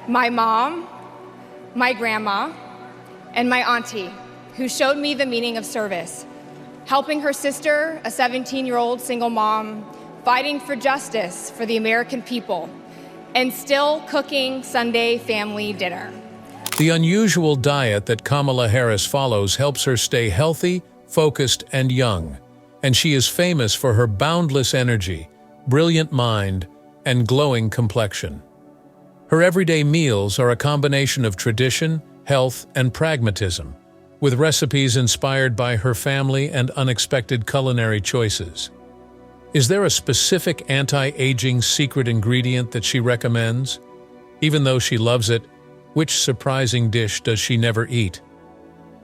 my mom, my grandma, and my auntie, who showed me the meaning of service, helping her sister, a 17-year-old single mom, fighting for justice for the American people, and still cooking Sunday family dinner. The unusual diet that Kamala Harris follows helps her stay healthy, focused, and young, and she is famous for her boundless energy, brilliant mind, and glowing complexion. Her everyday meals are a combination of tradition, health, and pragmatism, with recipes inspired by her family and unexpected culinary choices. Is there a specific anti-aging secret ingredient that she recommends? Even though she loves it, which surprising dish does she never eat?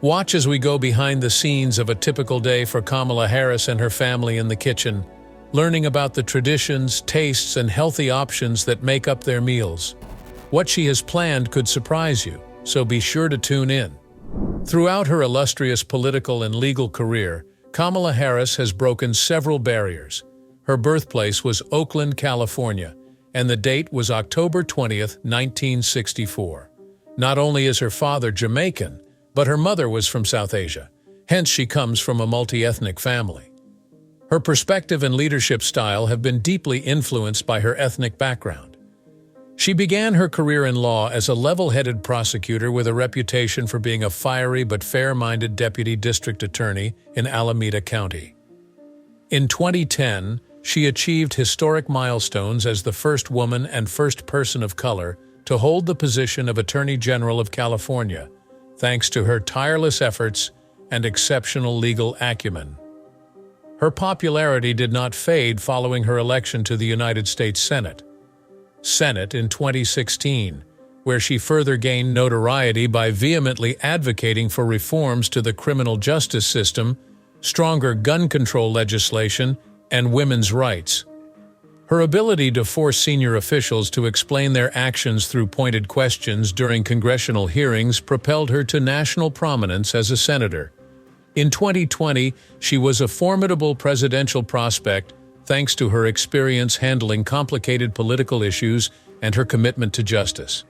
Watch as we go behind the scenes of a typical day for Kamala Harris and her family in the kitchen, learning about the traditions, tastes, and healthy options that make up their meals. What she has planned could surprise you, so be sure to tune in. Throughout her illustrious political and legal career, Kamala Harris has broken several barriers. Her birthplace was Oakland, California, and the date was October 20th, 1964. Not only is her father Jamaican, but her mother was from South Asia, hence she comes from a multi-ethnic family. Her perspective and leadership style have been deeply influenced by her ethnic background. She began her career in law as a level-headed prosecutor with a reputation for being a fiery but fair-minded deputy district attorney in Alameda County. In 2010, she achieved historic milestones as the first woman and first person of color to hold the position of Attorney General of California, thanks to her tireless efforts and exceptional legal acumen. Her popularity did not fade following her election to the United States Senate in 2016, where she further gained notoriety by vehemently advocating for reforms to the criminal justice system, stronger gun control legislation, and women's rights. Her ability to force senior officials to explain their actions through pointed questions during congressional hearings propelled her to national prominence as a senator. In 2020, she was a formidable presidential prospect thanks to her experience handling complicated political issues and her commitment to justice.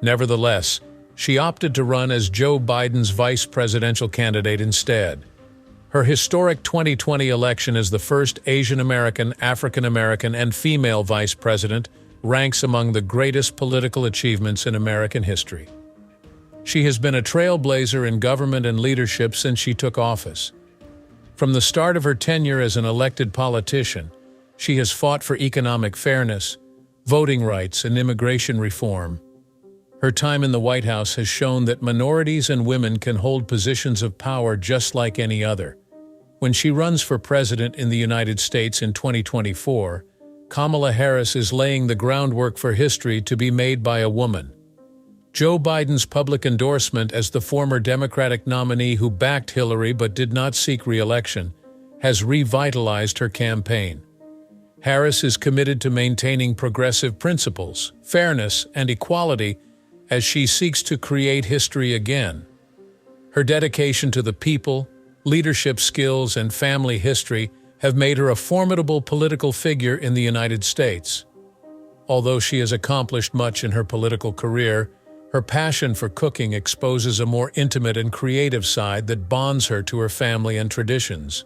Nevertheless, she opted to run as Joe Biden's vice presidential candidate instead. Her historic 2020 election as the first Asian American, African American, and female vice president ranks among the greatest political achievements in American history. She has been a trailblazer in government and leadership since she took office. From the start of her tenure as an elected politician, she has fought for economic fairness, voting rights, and immigration reform. Her time in the White House has shown that minorities and women can hold positions of power just like any other. When she runs for president in the United States in 2024, Kamala Harris is laying the groundwork for history to be made by a woman. Joe Biden's public endorsement as the former Democratic nominee who backed Hillary but did not seek re-election has revitalized her campaign. Harris is committed to maintaining progressive principles, fairness, and equality as she seeks to create history again. Her dedication to the people, leadership skills, and family history have made her a formidable political figure in the United States. Although she has accomplished much in her political career, her passion for cooking exposes a more intimate and creative side that bonds her to her family and traditions.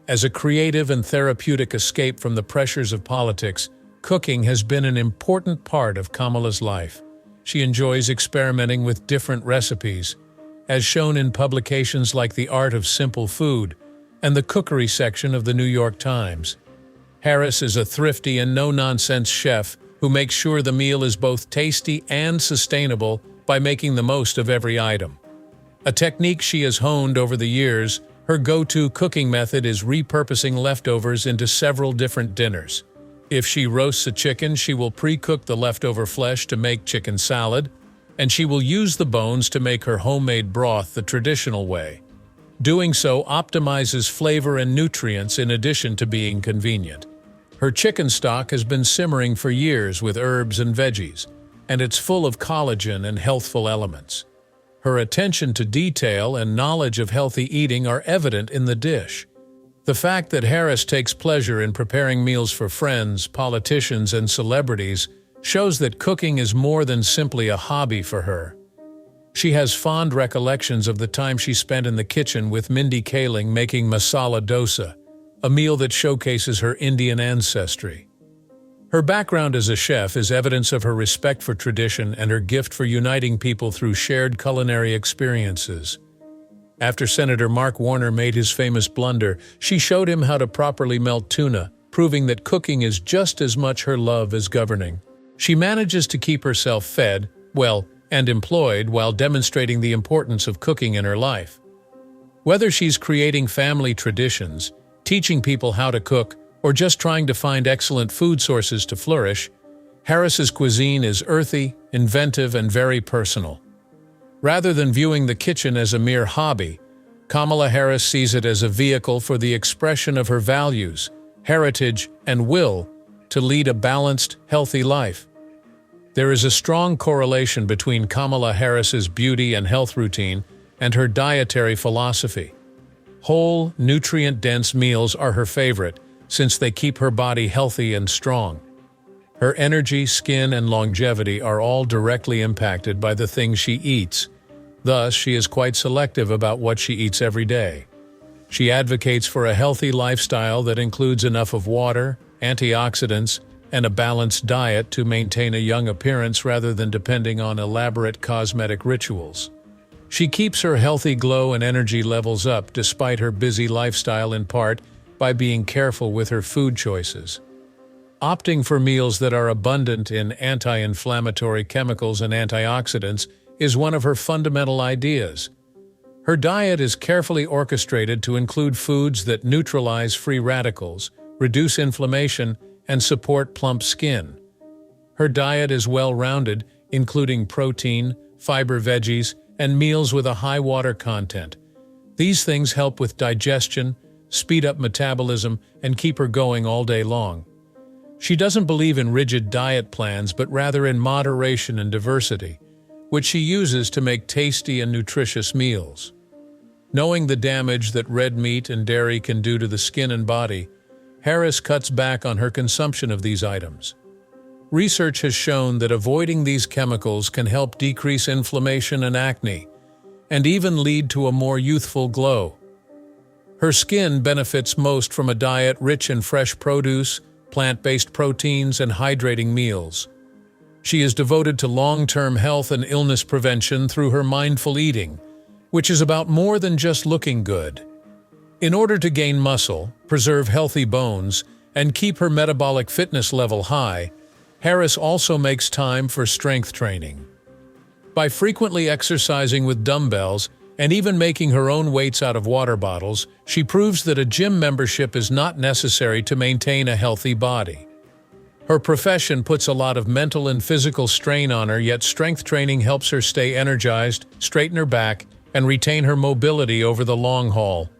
As a creative and therapeutic escape from the pressures of politics, cooking has been an important part of Kamala's life. She enjoys experimenting with different recipes, as shown in publications like The Art of Simple Food and the Cookery section of the New York Times. Harris is a thrifty and no-nonsense chef who makes sure the meal is both tasty and sustainable by making the most of every item. A technique she has honed over the years, her go-to cooking method is repurposing leftovers into several different dinners. If she roasts a chicken, she will pre-cook the leftover flesh to make chicken salad, and she will use the bones to make her homemade broth the traditional way. Doing so optimizes flavor and nutrients in addition to being convenient. Her chicken stock has been simmering for years with herbs and veggies, and it's full of collagen and healthful elements. Her attention to detail and knowledge of healthy eating are evident in the dish. The fact that Harris takes pleasure in preparing meals for friends, politicians, and celebrities shows that cooking is more than simply a hobby for her. She has fond recollections of the time she spent in the kitchen with Mindy Kaling making masala dosa, a meal that showcases her Indian ancestry. Her background as a chef is evidence of her respect for tradition and her gift for uniting people through shared culinary experiences. After Senator Mark Warner made his famous blunder, she showed him how to properly melt tuna, proving that cooking is just as much her love as governing. She manages to keep herself fed, well, and employed while demonstrating the importance of cooking in her life. Whether she's creating family traditions, teaching people how to cook, or just trying to find excellent food sources to flourish, Harris's cuisine is earthy, inventive, and very personal. Rather than viewing the kitchen as a mere hobby, Kamala Harris sees it as a vehicle for the expression of her values, heritage, and will to lead a balanced, healthy life. There is a strong correlation between Kamala Harris's beauty and health routine and her dietary philosophy. Whole, nutrient-dense meals are her favorite, since they keep her body healthy and strong. Her energy, skin, and longevity are all directly impacted by the things she eats. Thus, she is quite selective about what she eats every day. She advocates for a healthy lifestyle that includes enough of water, antioxidants, and a balanced diet to maintain a young appearance rather than depending on elaborate cosmetic rituals. She keeps her healthy glow and energy levels up despite her busy lifestyle, in part by being careful with her food choices. Opting for meals that are abundant in anti-inflammatory chemicals and antioxidants is one of her fundamental ideas. Her diet is carefully orchestrated to include foods that neutralize free radicals, reduce inflammation, and support plump skin. Her diet is well-rounded, including protein, fiber veggies, and meals with a high water content. These things help with digestion, speed up metabolism, and keep her going all day long. She doesn't believe in rigid diet plans, but rather in moderation and diversity, which she uses to make tasty and nutritious meals. Knowing the damage that red meat and dairy can do to the skin and body, Harris cuts back on her consumption of these items. Research has shown that avoiding these chemicals can help decrease inflammation and acne, and even lead to a more youthful glow. Her skin benefits most from a diet rich in fresh produce, plant-based proteins, and hydrating meals. She is devoted to long-term health and illness prevention through her mindful eating, which is about more than just looking good. In order to gain muscle, preserve healthy bones, and keep her metabolic fitness level high, Harris also makes time for strength training. By frequently exercising with dumbbells and even making her own weights out of water bottles, she proves that a gym membership is not necessary to maintain a healthy body. Her profession puts a lot of mental and physical strain on her, yet strength training helps her stay energized, straighten her back, and retain her mobility over the long haul.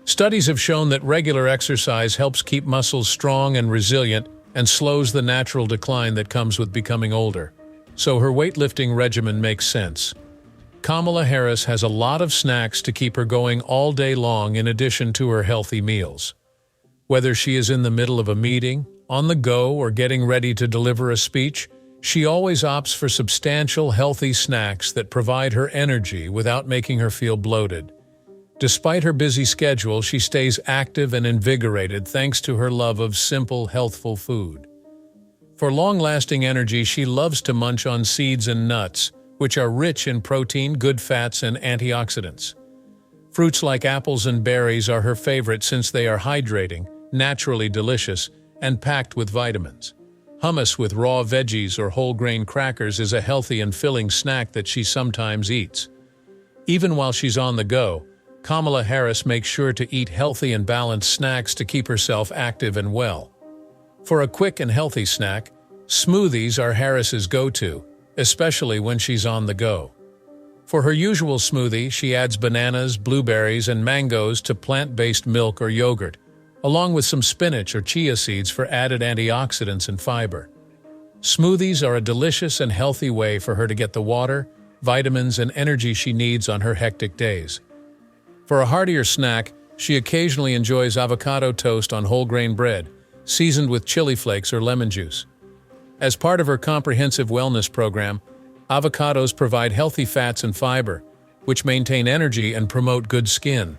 Studies have shown that regular exercise helps keep muscles strong and resilient and slows the natural decline that comes with becoming older. So her weightlifting regimen makes sense. Kamala Harris has a lot of snacks to keep her going all day long in addition to her healthy meals. Whether she is in the middle of a meeting, on the go, or getting ready to deliver a speech, she always opts for substantial, healthy snacks that provide her energy without making her feel bloated. Despite her busy schedule, she stays active and invigorated thanks to her love of simple, healthful food. For long-lasting energy, she loves to munch on seeds and nuts, which are rich in protein, good fats, and antioxidants. Fruits like apples and berries are her favorite since they are hydrating, naturally delicious, and packed with vitamins. Hummus with raw veggies or whole grain crackers is a healthy and filling snack that she sometimes eats. Even while she's on the go, Kamala Harris makes sure to eat healthy and balanced snacks to keep herself active and well. For a quick and healthy snack, smoothies are Harris's go-to, especially when she's on the go. For her usual smoothie, she adds bananas, blueberries, and mangoes to plant-based milk or yogurt, along with some spinach or chia seeds for added antioxidants and fiber. Smoothies are a delicious and healthy way for her to get the water, vitamins, and energy she needs on her hectic days. For a heartier snack, she occasionally enjoys avocado toast on whole grain bread, seasoned with chili flakes or lemon juice. As part of her comprehensive wellness program, avocados provide healthy fats and fiber, which maintain energy and promote good skin.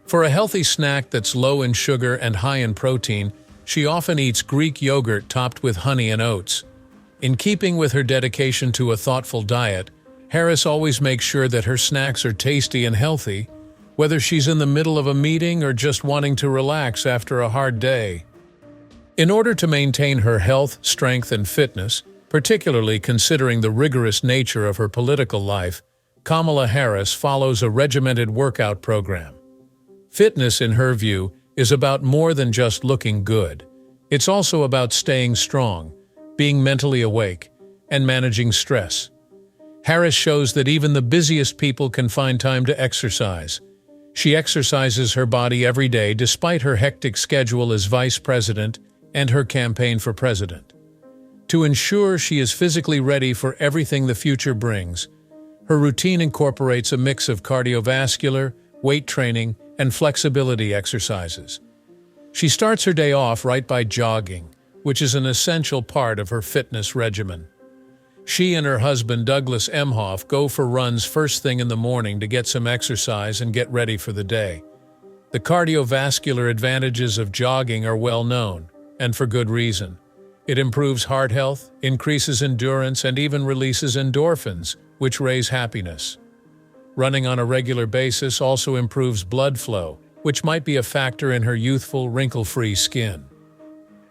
For a healthy snack that's low in sugar and high in protein, she often eats Greek yogurt topped with honey and oats. In keeping with her dedication to a thoughtful diet, Harris always makes sure that her snacks are tasty and healthy, whether she's in the middle of a meeting or just wanting to relax after a hard day. In order to maintain her health, strength, and fitness, particularly considering the rigorous nature of her political life, Kamala Harris follows a regimented workout program. Fitness, in her view, is about more than just looking good. It's also about staying strong, being mentally awake, and managing stress. Harris shows that even the busiest people can find time to exercise. She exercises her body every day despite her hectic schedule as vice president and her campaign for president. To ensure she is physically ready for everything the future brings, her routine incorporates a mix of cardiovascular, weight training, and flexibility exercises. She starts her day off right by jogging, which is an essential part of her fitness regimen. She and her husband, Douglas Emhoff, go for runs first thing in the morning to get some exercise and get ready for the day. The cardiovascular advantages of jogging are well known, and for good reason. It improves heart health, increases endurance, and even releases endorphins, which raise happiness. Running on a regular basis also improves blood flow, which might be a factor in her youthful, wrinkle-free skin.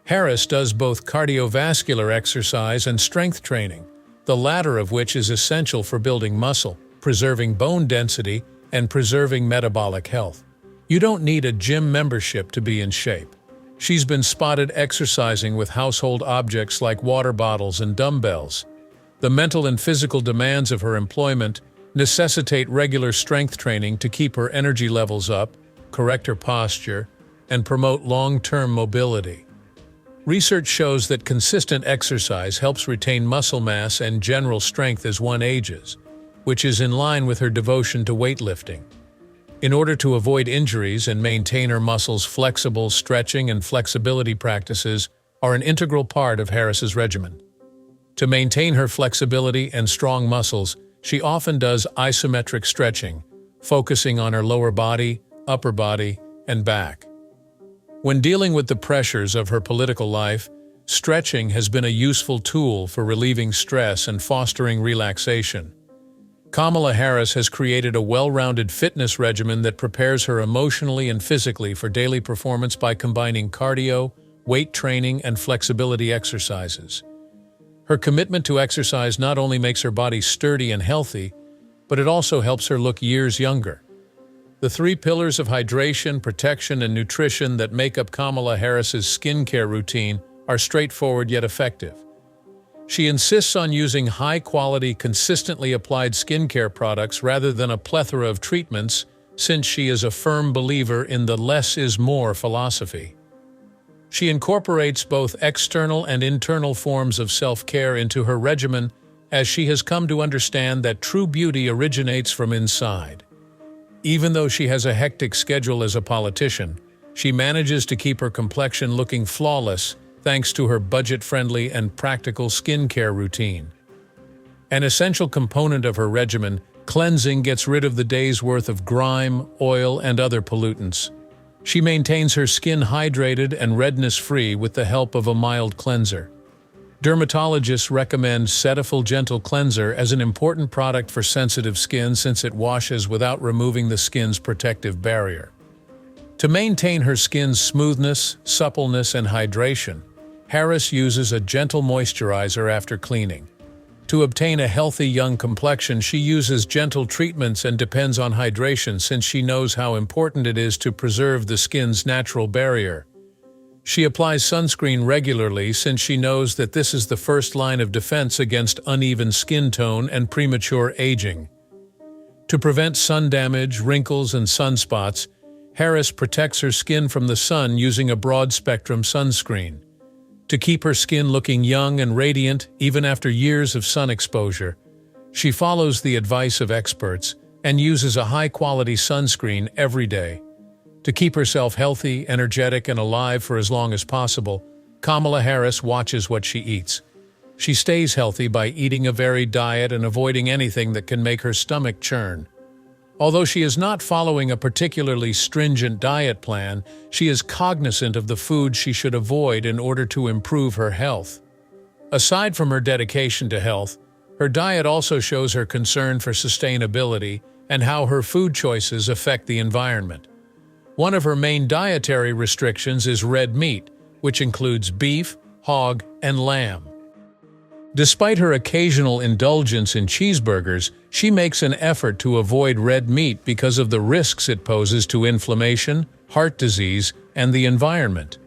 Harris does both cardiovascular exercise and strength training, the latter of which is essential for building muscle, preserving bone density, and preserving metabolic health. You don't need a gym membership to be in shape. She's been spotted exercising with household objects like water bottles and dumbbells. The mental and physical demands of her employment necessitate regular strength training to keep her energy levels up, correct her posture, and promote long-term mobility. Research shows that consistent exercise helps retain muscle mass and general strength as one ages, which is in line with her devotion to weightlifting. In order to avoid injuries and maintain her muscles, flexible stretching and flexibility practices are an integral part of Harris's regimen. To maintain her flexibility and strong muscles, she often does isometric stretching, focusing on her lower body, upper body, and back. When dealing with the pressures of her political life, stretching has been a useful tool for relieving stress and fostering relaxation. Kamala Harris has created a well-rounded fitness regimen that prepares her emotionally and physically for daily performance by combining cardio, weight training, and flexibility exercises. Her commitment to exercise not only makes her body sturdy and healthy, but it also helps her look years younger. The three pillars of hydration, protection, and nutrition that make up Kamala Harris's skincare routine are straightforward yet effective. She insists on using high-quality, consistently applied skincare products rather than a plethora of treatments, since she is a firm believer in the less is more philosophy. She incorporates both external and internal forms of self-care into her regimen, as she has come to understand that true beauty originates from inside. Even though she has a hectic schedule as a politician, she manages to keep her complexion looking flawless thanks to her budget-friendly and practical skincare routine. An essential component of her regimen, cleansing, gets rid of the day's worth of grime, oil, and other pollutants. She maintains her skin hydrated and redness-free with the help of a mild cleanser. Dermatologists recommend Cetaphil Gentle Cleanser as an important product for sensitive skin since it washes without removing the skin's protective barrier. To maintain her skin's smoothness, suppleness, and hydration, Harris uses a gentle moisturizer after cleaning. To obtain a healthy young complexion, she uses gentle treatments and depends on hydration since she knows how important it is to preserve the skin's natural barrier. She applies sunscreen regularly since she knows that this is the first line of defense against uneven skin tone and premature aging. To prevent sun damage, wrinkles, and sunspots, Harris protects her skin from the sun using a broad-spectrum sunscreen. To keep her skin looking young and radiant even after years of sun exposure, she follows the advice of experts and uses a high-quality sunscreen every day. To keep herself healthy, energetic, and alive for as long as possible, Kamala Harris watches what she eats. She stays healthy by eating a varied diet and avoiding anything that can make her stomach churn. Although she is not following a particularly stringent diet plan, she is cognizant of the foods she should avoid in order to improve her health. Aside from her dedication to health, her diet also shows her concern for sustainability and how her food choices affect the environment. One of her main dietary restrictions is red meat, which includes beef, hog, and lamb. Despite her occasional indulgence in cheeseburgers, she makes an effort to avoid red meat because of the risks it poses to inflammation, heart disease, and the environment.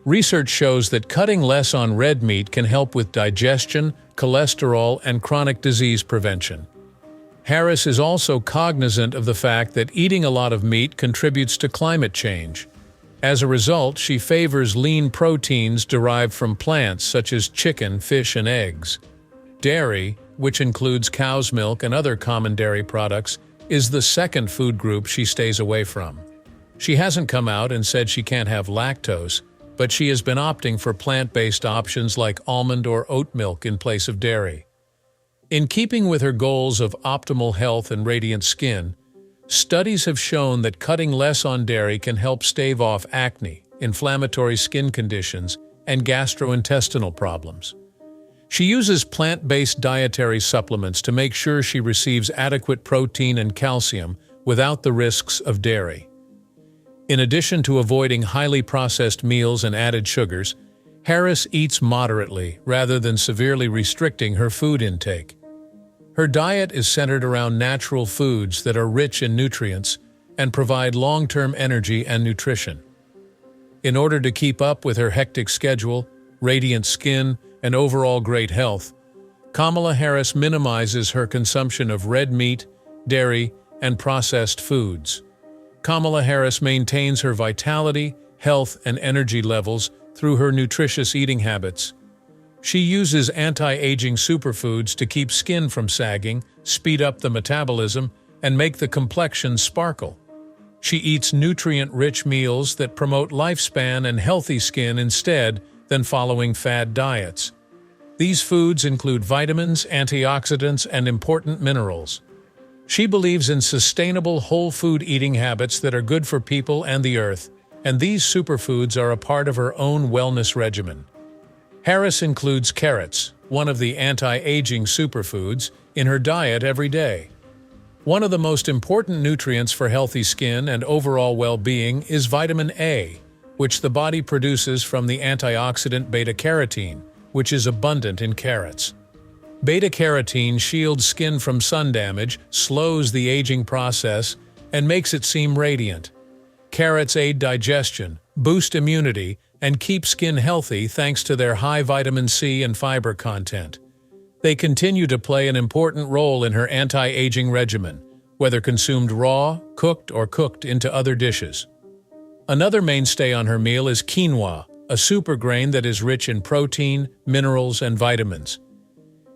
Research shows that cutting less on red meat can help with digestion, cholesterol, and chronic disease prevention. Harris is also cognizant of the fact that eating a lot of meat contributes to climate change. As a result, she favors lean proteins derived from plants such as chicken, fish, and eggs. Dairy, which includes cow's milk and other common dairy products, is the second food group she stays away from. She hasn't come out and said she can't have lactose, but she has been opting for plant-based options like almond or oat milk in place of dairy. In keeping with her goals of optimal health and radiant skin, studies have shown that cutting less on dairy can help stave off acne, inflammatory skin conditions, and gastrointestinal problems. She uses plant-based dietary supplements to make sure she receives adequate protein and calcium without the risks of dairy. In addition to avoiding highly processed meals and added sugars, Harris eats moderately rather than severely restricting her food intake. Her diet is centered around natural foods that are rich in nutrients and provide long-term energy and nutrition. In order to keep up with her hectic schedule, radiant skin, and overall great health, Kamala Harris minimizes her consumption of red meat, dairy, and processed foods. Kamala Harris maintains her vitality, health, and energy levels through her nutritious eating habits. She uses anti-aging superfoods to keep skin from sagging, speed up the metabolism, and make the complexion sparkle. She eats nutrient-rich meals that promote lifespan and healthy skin instead than following fad diets. These foods include vitamins, antioxidants, and important minerals. She believes in sustainable whole food eating habits that are good for people and the earth, and these superfoods are a part of her own wellness regimen. Harris includes carrots, one of the anti-aging superfoods, in her diet every day. One of the most important nutrients for healthy skin and overall well-being is vitamin A, which the body produces from the antioxidant beta-carotene, which is abundant in carrots. Beta-carotene shields skin from sun damage, slows the aging process, and makes it seem radiant. Carrots aid digestion, boost immunity, and keep skin healthy thanks to their high vitamin C and fiber content. They continue to play an important role in her anti-aging regimen, whether consumed raw, cooked, or cooked into other dishes. Another mainstay on her meal is quinoa, a supergrain that is rich in protein, minerals, and vitamins.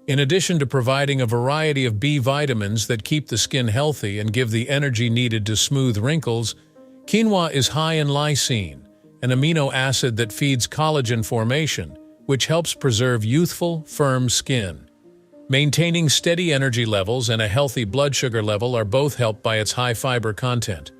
In addition to providing a variety of B vitamins that keep the skin healthy and give the energy needed to smooth wrinkles, quinoa is high in lysine, an amino acid that feeds collagen formation, which helps preserve youthful, firm skin. Maintaining steady energy levels and a healthy blood sugar level are both helped by its high fiber content.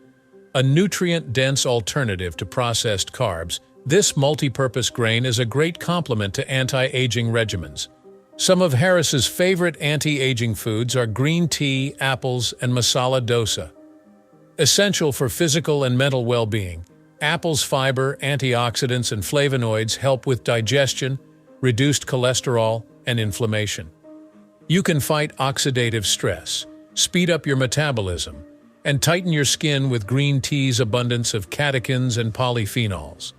A nutrient-dense alternative to processed carbs, this multi-purpose grain is a great complement to anti-aging regimens. Some of Harris's favorite anti-aging foods are green tea, apples, and masala dosa. Essential for physical and mental well-being, apples' fiber, antioxidants, and flavonoids help with digestion, reduced cholesterol, and inflammation. You can fight oxidative stress, speed up your metabolism, and tighten your skin with green tea's abundance of catechins and polyphenols.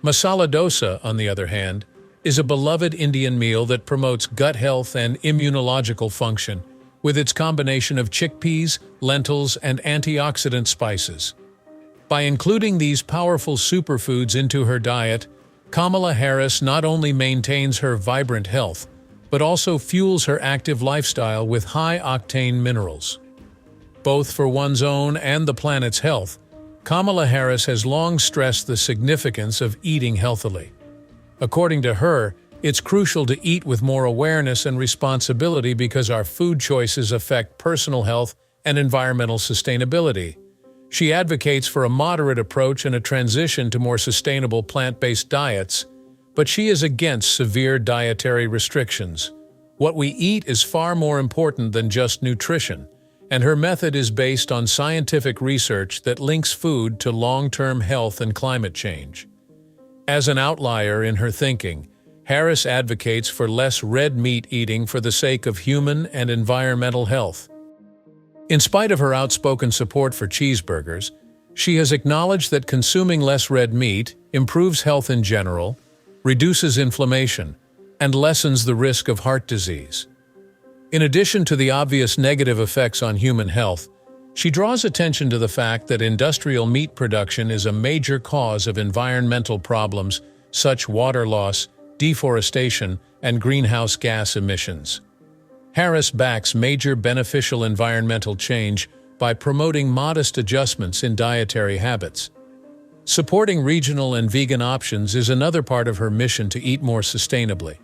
Masala dosa, on the other hand, is a beloved Indian meal that promotes gut health and immunological function with its combination of chickpeas, lentils, and antioxidant spices. By including these powerful superfoods into her diet, Kamala Harris not only maintains her vibrant health, but also fuels her active lifestyle with high-octane minerals. Both for one's own and the planet's health, Kamala Harris has long stressed the significance of eating healthily. According to her, it's crucial to eat with more awareness and responsibility because our food choices affect personal health and environmental sustainability. She advocates for a moderate approach and a transition to more sustainable plant-based diets, but she is against severe dietary restrictions. What we eat is far more important than just nutrition, and her method is based on scientific research that links food to long-term health and climate change. As an outlier in her thinking, Harris advocates for less red meat eating for the sake of human and environmental health. In spite of her outspoken support for cheeseburgers, she has acknowledged that consuming less red meat improves health in general, reduces inflammation, and lessens the risk of heart disease. In addition to the obvious negative effects on human health, she draws attention to the fact that industrial meat production is a major cause of environmental problems such as water loss, deforestation, and greenhouse gas emissions. Harris backs major beneficial environmental change by promoting modest adjustments in dietary habits. Supporting regional and vegan options is another part of her mission to eat more sustainably.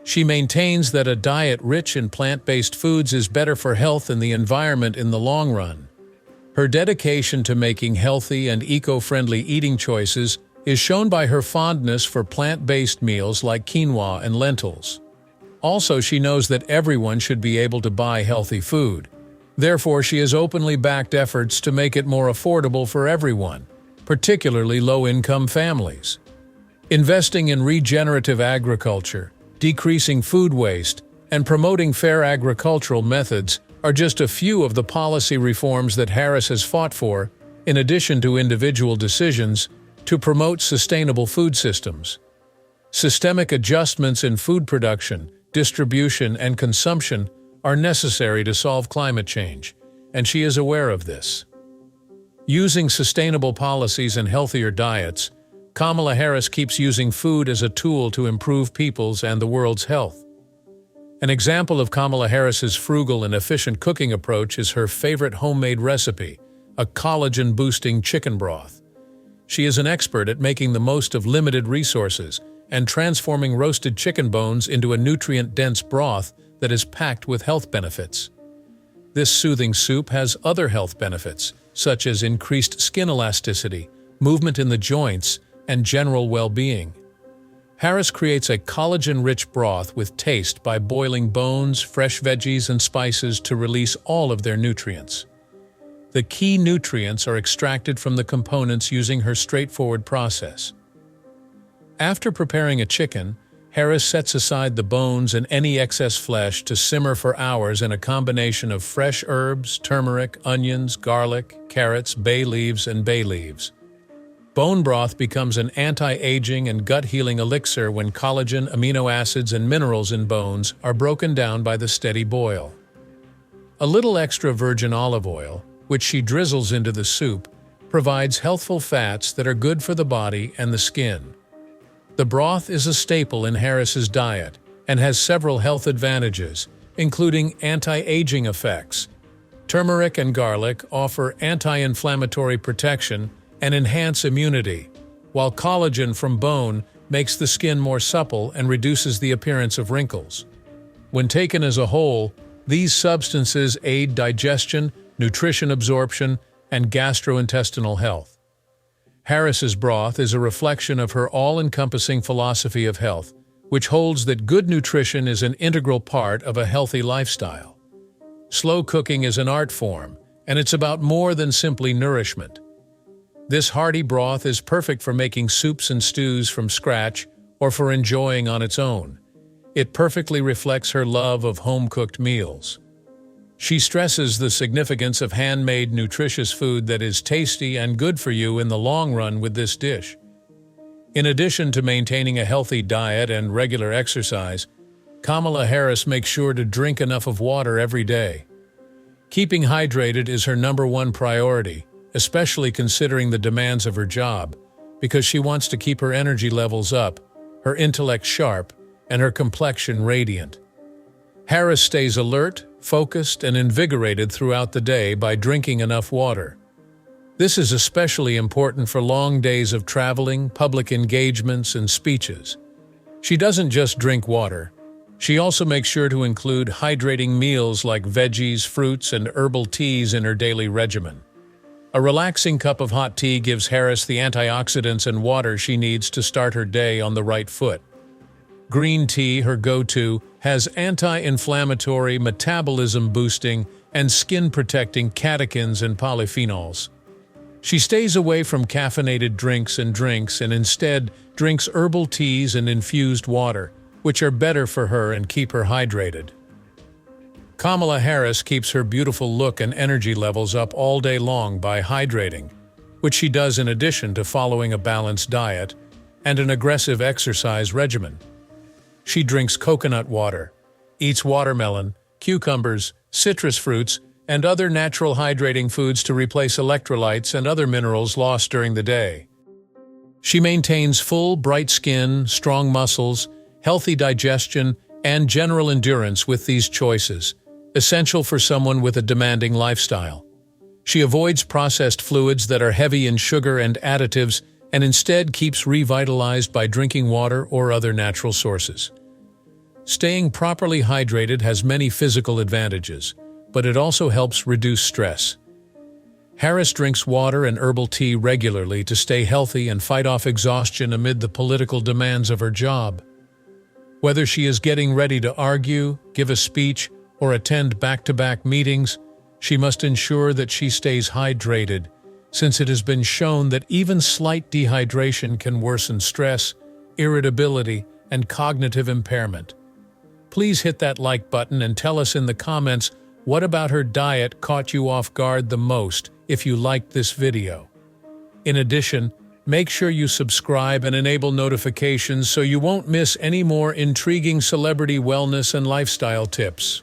She maintains that a diet rich in plant-based foods is better for health and the environment in the long run. Her dedication to making healthy and eco-friendly eating choices is shown by her fondness for plant-based meals like quinoa and lentils. Also, she knows that everyone should be able to buy healthy food. Therefore, she has openly backed efforts to make it more affordable for everyone, particularly low-income families. Investing in regenerative agriculture, decreasing food waste, and promoting fair agricultural methods are just a few of the policy reforms that Harris has fought for, in addition to individual decisions, to promote sustainable food systems. Systemic adjustments in food production, distribution, and consumption are necessary to solve climate change, and she is aware of this. Using sustainable policies and healthier diets, Kamala Harris keeps using food as a tool to improve people's and the world's health. An example of Kamala Harris's frugal and efficient cooking approach is her favorite homemade recipe, a collagen-boosting chicken broth. She is an expert at making the most of limited resources and transforming roasted chicken bones into a nutrient-dense broth that is packed with health benefits. This soothing soup has other health benefits, such as increased skin elasticity, movement in the joints, and general well-being. Harris creates a collagen-rich broth with taste by boiling bones, fresh veggies, and spices to release all of their nutrients. The key nutrients are extracted from the components using her straightforward process. After preparing a chicken, Harris sets aside the bones and any excess flesh to simmer for hours in a combination of fresh herbs, turmeric, onions, garlic, carrots, bay leaves, and bay leaves. Bone broth becomes an anti-aging and gut-healing elixir when collagen, amino acids, and minerals in bones are broken down by the steady boil. A little extra virgin olive oil, which she drizzles into the soup, provides healthful fats that are good for the body and the skin. The broth is a staple in Harris's diet and has several health advantages, including anti-aging effects. Turmeric and garlic offer anti-inflammatory protection and enhance immunity, while collagen from bone makes the skin more supple and reduces the appearance of wrinkles. When taken as a whole, these substances aid digestion, nutrition absorption, and gastrointestinal health. Harris's broth is a reflection of her all-encompassing philosophy of health, which holds that good nutrition is an integral part of a healthy lifestyle. Slow cooking is an art form, and it's about more than simply nourishment. This hearty broth is perfect for making soups and stews from scratch or for enjoying on its own. It perfectly reflects her love of home-cooked meals. She stresses the significance of handmade, nutritious food that is tasty and good for you in the long run with this dish. In addition to maintaining a healthy diet and regular exercise, Kamala Harris makes sure to drink enough of water every day. Keeping hydrated is her #1 priority, especially considering the demands of her job, because she wants to keep her energy levels up, her intellect sharp, and her complexion radiant. Harris stays alert, focused, and invigorated throughout the day by drinking enough water. This is especially important for long days of traveling, public engagements, and speeches. She doesn't just drink water. She also makes sure to include hydrating meals like veggies, fruits, and herbal teas in her daily regimen. A relaxing cup of hot tea gives Harris the antioxidants and water she needs to start her day on the right foot. Green tea, her go-to, has anti-inflammatory, metabolism-boosting, and skin-protecting catechins and polyphenols. She stays away from caffeinated drinks and instead drinks herbal teas and infused water, which are better for her and keep her hydrated. Kamala Harris keeps her beautiful look and energy levels up all day long by hydrating, which she does in addition to following a balanced diet and an aggressive exercise regimen. She drinks coconut water, eats watermelon, cucumbers, citrus fruits, and other natural hydrating foods to replace electrolytes and other minerals lost during the day. She maintains full, bright skin, strong muscles, healthy digestion, and general endurance with these choices, essential for someone with a demanding lifestyle. She avoids processed fluids that are heavy in sugar and additives and instead keeps revitalized by drinking water or other natural sources. Staying properly hydrated has many physical advantages, but it also helps reduce stress. Harris drinks water and herbal tea regularly to stay healthy and fight off exhaustion amid the political demands of her job. Whether she is getting ready to argue, give a speech, or attend back-to-back meetings, she must ensure that she stays hydrated, since it has been shown that even slight dehydration can worsen stress, irritability, and cognitive impairment. Please hit that like button and tell us in the comments what about her diet caught you off guard the most if you liked this video. In addition, make sure you subscribe and enable notifications so you won't miss any more intriguing celebrity wellness and lifestyle tips.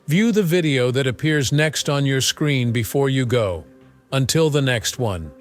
View the video that appears next on your screen before you go. Until the next one.